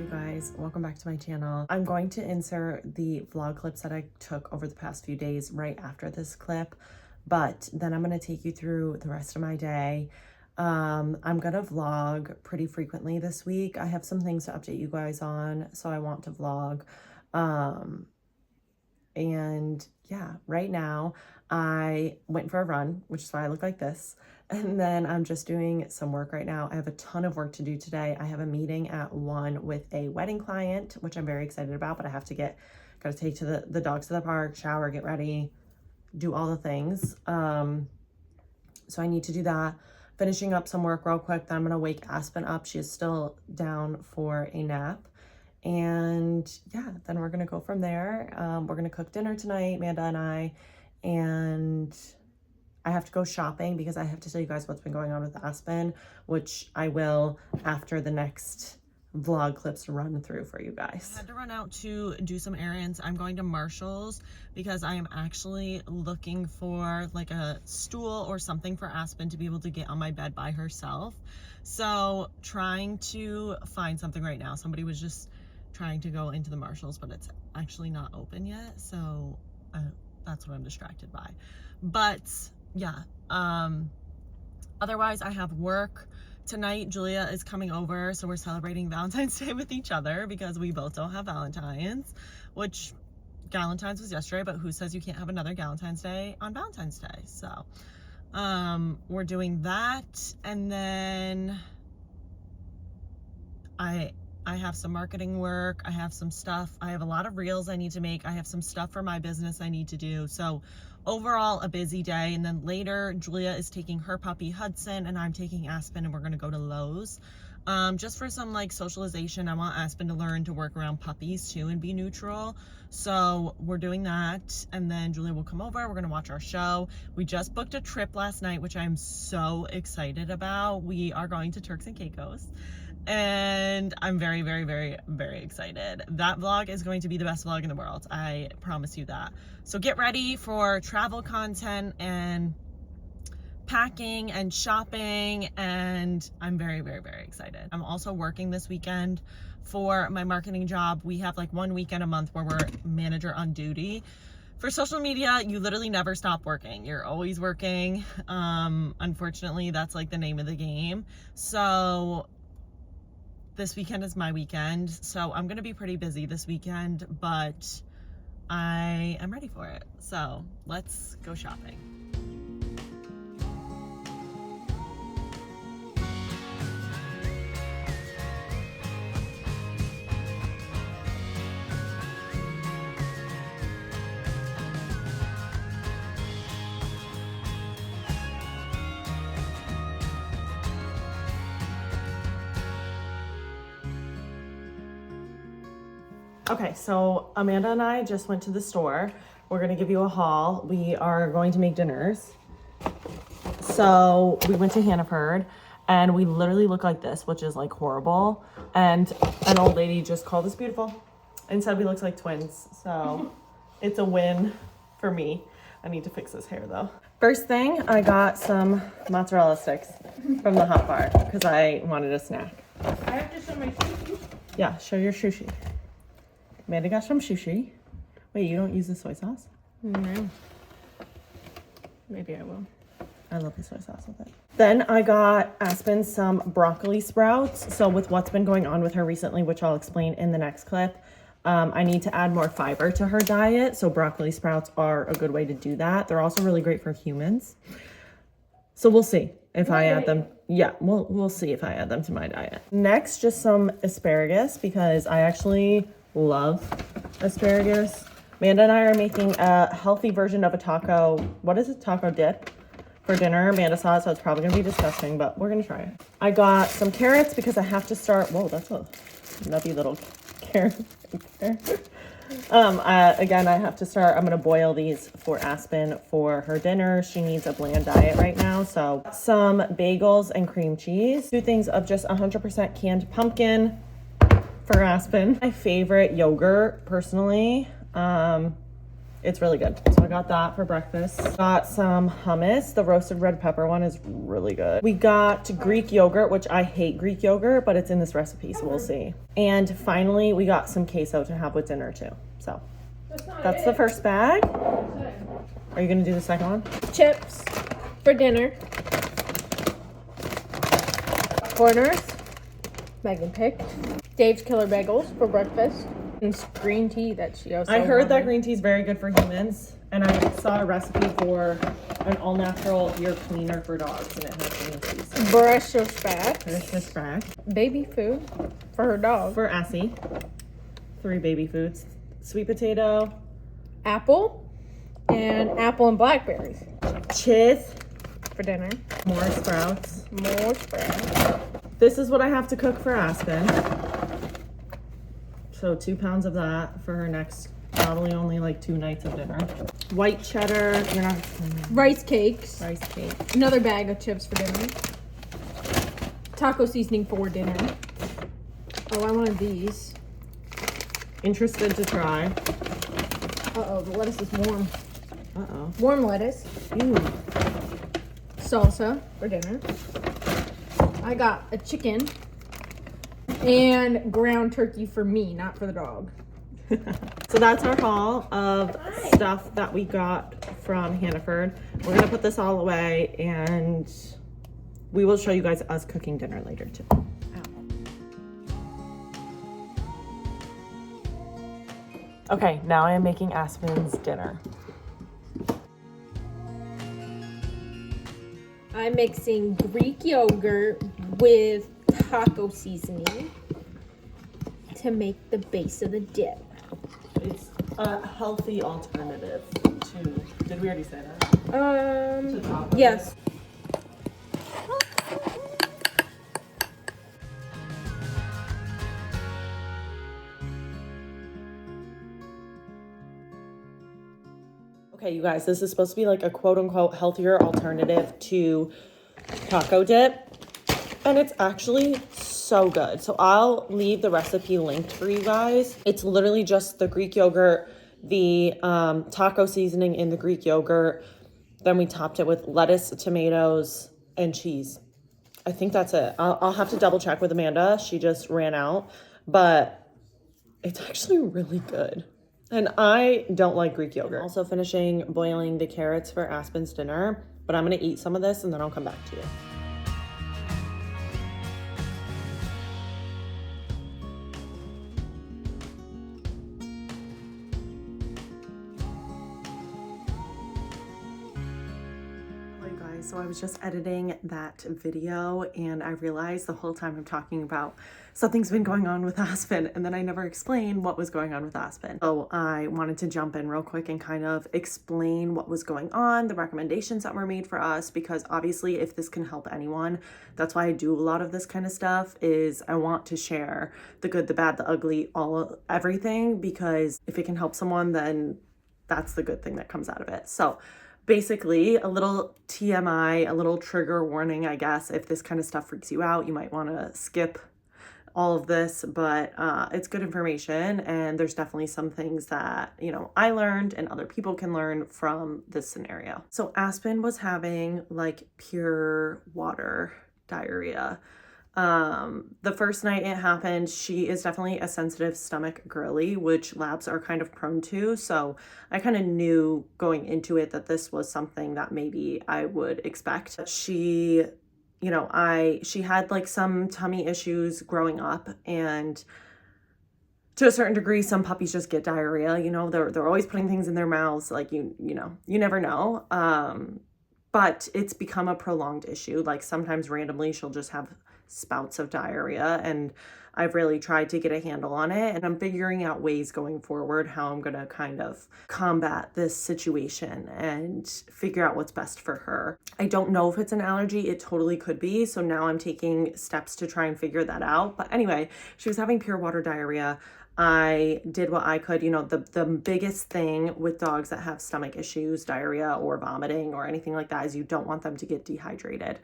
guys, welcome back to my channel. I'm going to insert the vlog clips that I took over the past few days right after this clip, but then I'm going to take you through the rest of my day. I'm going to vlog pretty frequently this week. I have some things to update you guys on, so I want to vlog. And yeah, right now I went for a run, which is why I look like this. And then I'm just doing some work right now. I have a ton of work to do today. I have a meeting at 1 with a wedding client, which I'm very excited about, but I have to gotta take to the dogs to the park, shower, get ready, do all the things. So I need to do that. Finishing up some work real quick. Then I'm gonna wake Aspen up. She is still down for a nap. And yeah, then we're gonna go from there. We're gonna cook dinner tonight, Amanda and I, and I have to go shopping because I have to tell you guys what's been going on with Aspen, which I will after the next vlog clips run through for you guys. I had to run out to do some errands. I'm going to Marshall's because I am actually looking for like a stool or something for Aspen to be able to get on my bed by herself. So trying to find something right now. Somebody was just trying to go into the Marshall's, but it's actually not open yet. So that's what I'm distracted by. But yeah, otherwise I have work tonight. Julia is coming over, so we're celebrating Valentine's Day with each other because we both don't have Valentines, which Galentine's was yesterday, but who says you can't have another Galentine's Day on Valentine's Day? So we're doing that, and then I have some marketing work. I have some stuff. I have a lot of reels I need to make. I have some stuff for my business I need to do. So overall, a busy day. And then later, Julia is taking her puppy Hudson and I'm taking Aspen, and we're going to go to Lowe's. Just for some like socialization. I want Aspen to learn to work around puppies too and be neutral. So we're doing that. And then Julia will come over. We're going to watch our show. We just booked a trip last night, which I'm so excited about. We are going to Turks and Caicos. And I'm very, very, very, very excited. That vlog is going to be the best vlog in the world. I promise you that. So get ready for travel content and packing and shopping. And I'm very, very, very excited. I'm also working this weekend for my marketing job. We have like one weekend a month where we're manager on duty. For social media, you literally never stop working. You're always working. Unfortunately, that's like the name of the game. So this weekend is my weekend, so I'm gonna be pretty busy this weekend, but I am ready for it. So let's go shopping. Okay, so Amanda and I just went to the store. We're gonna give you a haul. We are going to make dinners. So we went to Hannaford and we literally look like this, which is like horrible. And an old lady just called us beautiful and said we look like twins. So it's a win for me. I need to fix this hair though. First thing, I got some mozzarella sticks from the Hot Bar because I wanted a snack. I have to show my sushi. Yeah, show your sushi. Amanda got some sushi. Wait, you don't use the soy sauce? No. Maybe I will. I love the soy sauce with it. Then I got Aspen some broccoli sprouts. So with what's been going on with her recently, which I'll explain in the next clip, I need to add more fiber to her diet. So broccoli sprouts are a good way to do that. They're also really great for humans. So we'll see if I add them. Yeah, we'll see if I add them to my diet. Next, just some asparagus because I actually love asparagus. Amanda and I are making a healthy version of a taco. What is it? Taco dip for dinner. Amanda saw it, so it's probably gonna be disgusting, but we're gonna try it. I got some carrots because I have to start. Whoa, that's a nubby little carrot. Again, I have to start. I'm gonna boil these for Aspen for her dinner. She needs a bland diet right now. So some bagels and cream cheese. 2 things of just 100% canned pumpkin for Aspen. My favorite yogurt, personally. It's really good. So I got that for breakfast. Got some hummus. The roasted red pepper one is really good. We got Greek yogurt, which I hate Greek yogurt, but it's in this recipe, so we'll see. And finally, we got some queso to have with dinner too. So that's the first bag. Are you gonna do the second one? Chips for dinner. Corners. Megan picked. Dave's Killer Bagels for breakfast. And green tea that she also I heard that wanted. green tea is very good for humans, and I saw a recipe for an all-natural ear cleaner for dogs, and it has green tea. So. Brussels sprouts. Christmas sprat. Baby food for her dog. For Essie. 3 baby foods. Sweet potato. Apple. And apple and blackberries Cheese. for dinner. More sprouts. More sprouts. This is what I have to cook for Aspen. So 2 pounds of that for her next, probably only like 2 nights of dinner. White cheddar. You're not. Rice cakes. Rice cake. Another bag of chips for dinner. Taco seasoning for dinner. Oh, I wanted these. Interested to try. Uh-oh, the lettuce is warm. Uh-oh. Warm lettuce. Ew. Salsa for dinner. I got a chicken and ground turkey for me, not for the dog. So that's our haul of stuff that we got from Hannaford. We're gonna put this all away, and we will show you guys us cooking dinner later too. Okay, now I am making Aspen's dinner. I'm mixing Greek yogurt with taco seasoning to make the base of the dip. It's a healthy alternative to, did we already say that? To tacos? Yes. Okay, you guys, this is supposed to be like a quote unquote healthier alternative to taco dip. And it's actually so good. So I'll leave the recipe linked for you guys. It's literally just the Greek yogurt, the taco seasoning in the Greek yogurt. Then we topped it with lettuce, tomatoes, and cheese. I think that's it. I'll have to double check with Amanda. She just ran out, but it's actually really good. And I don't like Greek yogurt. I'm also finishing boiling the carrots for Aspen's dinner, but I'm gonna eat some of this and then I'll come back to you. So I was just editing that video and I realized the whole time I'm talking about something's been going on with Aspen, and then I never explained what was going on with Aspen. So I wanted to jump in real quick and kind of explain what was going on, the recommendations that were made for us, because obviously if this can help anyone, that's why I do a lot of this kind of stuff, is I want to share the good, the bad, the ugly, everything, because if it can help someone, then that's the good thing that comes out of it. So basically, a little TMI, a little trigger warning, I guess. If this kind of stuff freaks you out, you might want to skip all of this, but it's good information, and there's definitely some things that, you know, I learned and other people can learn from this scenario. So Aspen was having like pure water diarrhea. The first night it happened, she is definitely a sensitive stomach girly, which labs are kind of prone to. So I kind of knew going into it that this was something that maybe I would expect. She, you know, she had like some tummy issues growing up, and to a certain degree, some puppies just get diarrhea, you know, they're always putting things in their mouths. Like, you know, you never know. But it's become a prolonged issue. Like sometimes randomly she'll just have spouts of diarrhea, and I've really tried to get a handle on it, and I'm figuring out ways going forward how I'm gonna kind of combat this situation and figure out what's best for her. I don't know if it's an allergy. It totally could be. So now I'm taking steps to try and figure that out. But anyway, she was having pure water diarrhea. I did what I could. You know, the biggest thing with dogs that have stomach issues, diarrhea or vomiting or anything like that, is you don't want them to get dehydrated.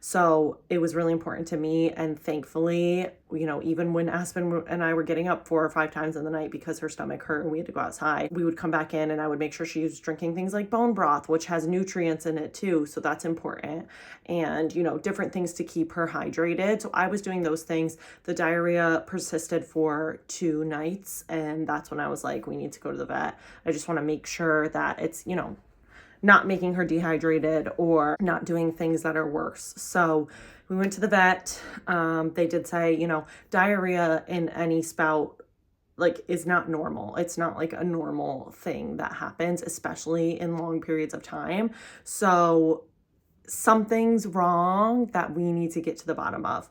So it was really important to me. And thankfully, you know, even when Aspen and I were getting up 4 or 5 times in the night because her stomach hurt and we had to go outside, we would come back in and I would make sure she was drinking things like bone broth, which has nutrients in it too. So that's important. And, you know, different things to keep her hydrated. So I was doing those things. The diarrhea persisted for 2 nights. And that's when I was like, we need to go to the vet. I just want to make sure that it's, you know, not making her dehydrated or not doing things that are worse. So we went to the vet. They did say, you know, diarrhea in any spout like is not normal. It's not like a normal thing that happens, especially in long periods of time. So something's wrong that we need to get to the bottom of.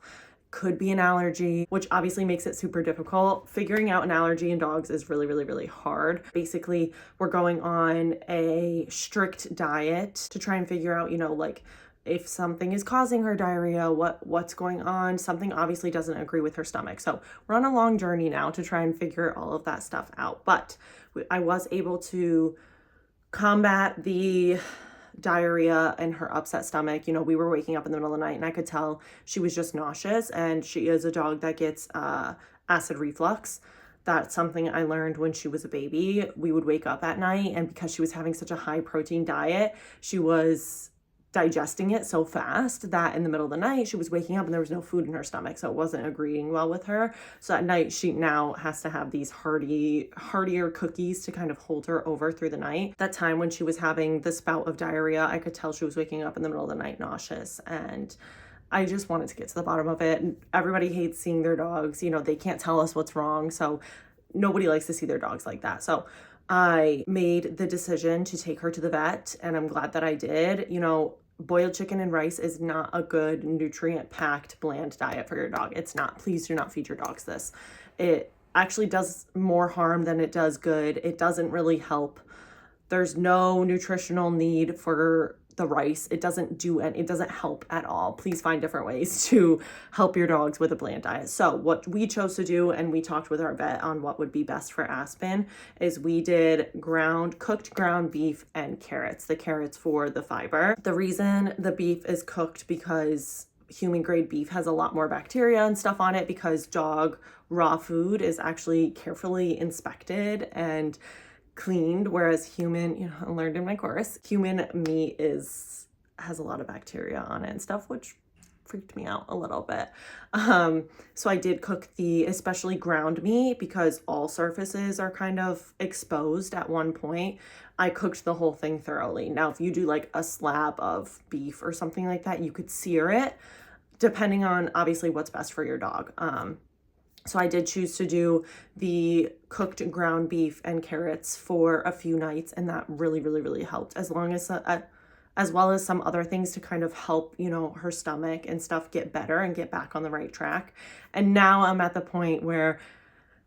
Could be an allergy, which obviously makes it super difficult. Figuring out an allergy in dogs is really, really, really hard. Basically, we're going on a strict diet to try and figure out, you know, like if something is causing her diarrhea, what's going on. Something obviously doesn't agree with her stomach. So we're on a long journey now to try and figure all of that stuff out. But I was able to combat the diarrhea and her upset stomach. You know, we were waking up in the middle of the night and I could tell she was just nauseous, and she is a dog that gets acid reflux. That's something I learned when she was a baby. We would wake up at night, and because she was having such a high protein diet, she was digesting it so fast that in the middle of the night she was waking up and there was no food in her stomach, so it wasn't agreeing well with her. So at night she now has to have these heartier cookies to kind of hold her over through the night. That time when she was having the spout of diarrhea, I could tell she was waking up in the middle of the night nauseous, and I just wanted to get to the bottom of it. Everybody hates seeing their dogs, you know, they can't tell us what's wrong, so nobody likes to see their dogs like that. So I made the decision to take her to the vet, and I'm glad that I did. You know, boiled chicken and rice is not a good nutrient-packed bland diet for your dog. It's not. Please do not feed your dogs this. It actually does more harm than it does good. It doesn't really help. There's no nutritional need for the rice. It doesn't help at all. Please find different ways to help your dogs with a bland diet. So what we chose to do, and we talked with our vet on what would be best for Aspen, is we did cooked ground beef and carrots. The carrots for the fiber. The reason the beef is cooked because human grade beef has a lot more bacteria and stuff on it, because dog raw food is actually carefully inspected and cleaned, whereas human, you know, I learned in my course, human meat has a lot of bacteria on it and stuff, which freaked me out a little bit. So I did cook especially ground meat, because all surfaces are kind of exposed at one point. I cooked the whole thing thoroughly. Now, if you do like a slab of beef or something like that, you could sear it, depending on obviously what's best for your dog. So I did choose to do the cooked ground beef and carrots for a few nights, and that really, really, really helped, as well as some other things to kind of help, you know, her stomach and stuff get better and get back on the right track. And now I'm at the point where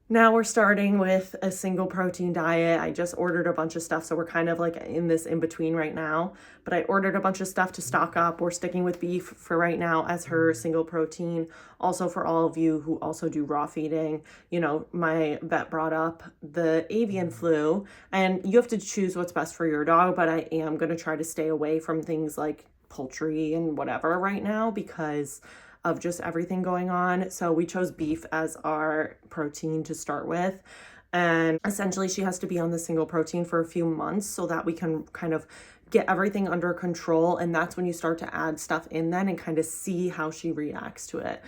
now we're starting with a single protein diet. I just ordered a bunch of stuff, so we're kind of like in this in between right now. But I ordered a bunch of stuff to stock up. We're sticking with beef for right now as her single protein. Also, for all of you who also do raw feeding, you know, my vet brought up the avian flu, and you have to choose what's best for your dog. But I am going to try to stay away from things like poultry and whatever right now, because of just everything going on. So we chose beef as our protein to start with. And essentially she has to be on the single protein for a few months so that we can kind of get everything under control. And that's when you start to add stuff in then and kind of see how she reacts to it.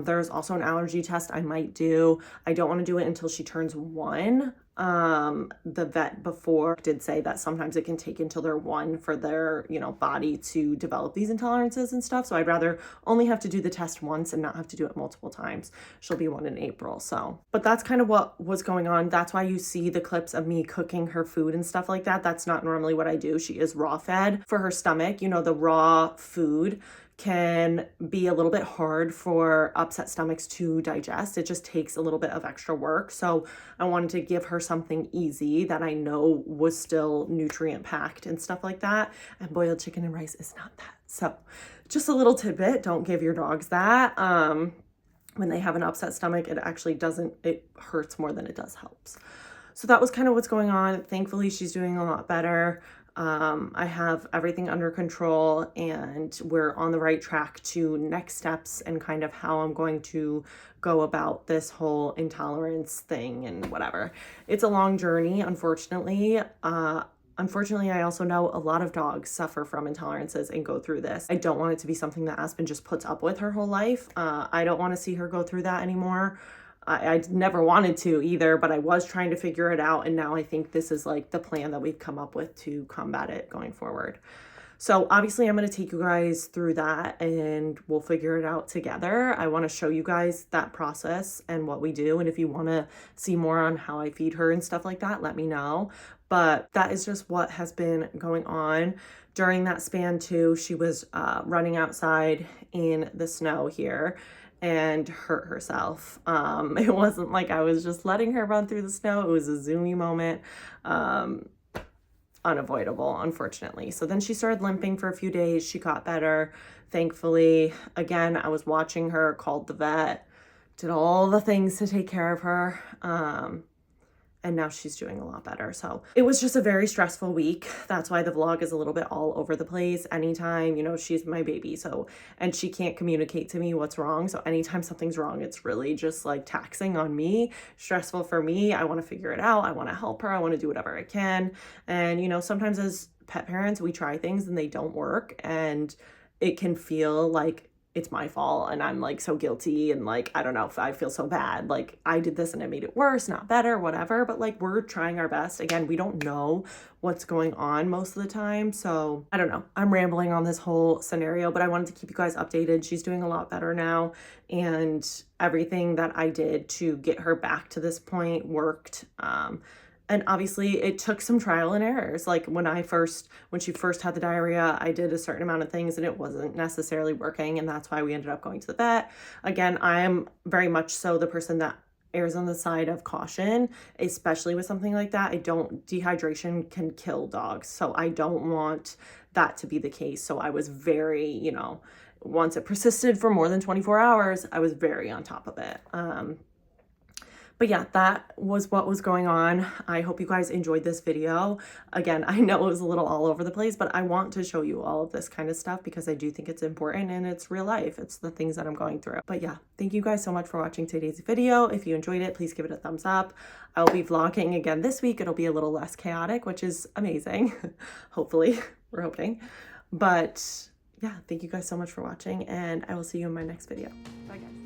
There's also an allergy test I might do. I don't want to do it until she turns 1. The vet before did say that sometimes it can take until they're 1 for their, you know, body to develop these intolerances and stuff. So I'd rather only have to do the test once and not have to do it multiple times. She'll be 1 in April. So, but that's kind of what was going on. That's why you see the clips of me cooking her food and stuff like that. That's not normally what I do. She is raw fed for her stomach. You know, the raw food can be a little bit hard for upset stomachs to digest. It just takes a little bit of extra work. So I wanted to give her something easy that I know was still nutrient packed and stuff like that. And boiled chicken and rice is not that. So just a little tidbit, don't give your dogs that. When they have an upset stomach, it hurts more than it does helps. So that was kind of what's going on. Thankfully, she's doing a lot better. I have everything under control, and we're on the right track to next steps and kind of how I'm going to go about this whole intolerance thing and whatever. It's a long journey, unfortunately. Unfortunately, I also know a lot of dogs suffer from intolerances and go through this. I don't want it to be something that Aspen just puts up with her whole life. I don't want to see her go through that anymore. I never wanted to either, but I was trying to figure it out. And now I think this is like the plan that we've come up with to combat it going forward. So obviously I'm going to take you guys through that and we'll figure it out together. I want to show you guys that process and what we do. And if you want to see more on how I feed her and stuff like that, let me know. But that is just what has been going on. During that span too, she was running outside in the snow here and hurt herself. It wasn't like I was just letting her run through the snow. It was a zoomy moment. Unavoidable, unfortunately. So then she started limping for a few days. She got better, thankfully. Again, I was watching her, called the vet, did all the things to take care of her. And now she's doing a lot better. So it was just a very stressful week. That's why the vlog is a little bit all over the place. Anytime, you know, she's my baby. So, and she can't communicate to me what's wrong. So anytime something's wrong, it's really just like taxing on me, stressful for me. I want to figure it out. I want to help her. I want to do whatever I can. And, you know, sometimes as pet parents, we try things and they don't work. And it can feel like it's my fault and I'm like so guilty and like, I don't know if I feel so bad. Like I did this and it made it worse, not better, whatever. But like we're trying our best. Again, we don't know what's going on most of the time. So I don't know. I'm rambling on this whole scenario, but I wanted to keep you guys updated. She's doing a lot better now. And everything that I did to get her back to this point worked. And obviously it took some trial and errors. Like when she first had the diarrhea, I did a certain amount of things and it wasn't necessarily working. And that's why we ended up going to the vet. Again, I am very much so the person that errs on the side of caution, especially with something like that. Dehydration can kill dogs. So I don't want that to be the case. So I was very, you know, once it persisted for more than 24 hours, I was very on top of it. But yeah, that was what was going on. I hope you guys enjoyed this video. Again, I know it was a little all over the place, but I want to show you all of this kind of stuff because I do think it's important and it's real life. It's the things that I'm going through. But yeah, thank you guys so much for watching today's video. If you enjoyed it, please give it a thumbs up. I'll be vlogging again this week. It'll be a little less chaotic, which is amazing. Hopefully, we're hoping. But yeah, thank you guys so much for watching and I will see you in my next video. Bye guys.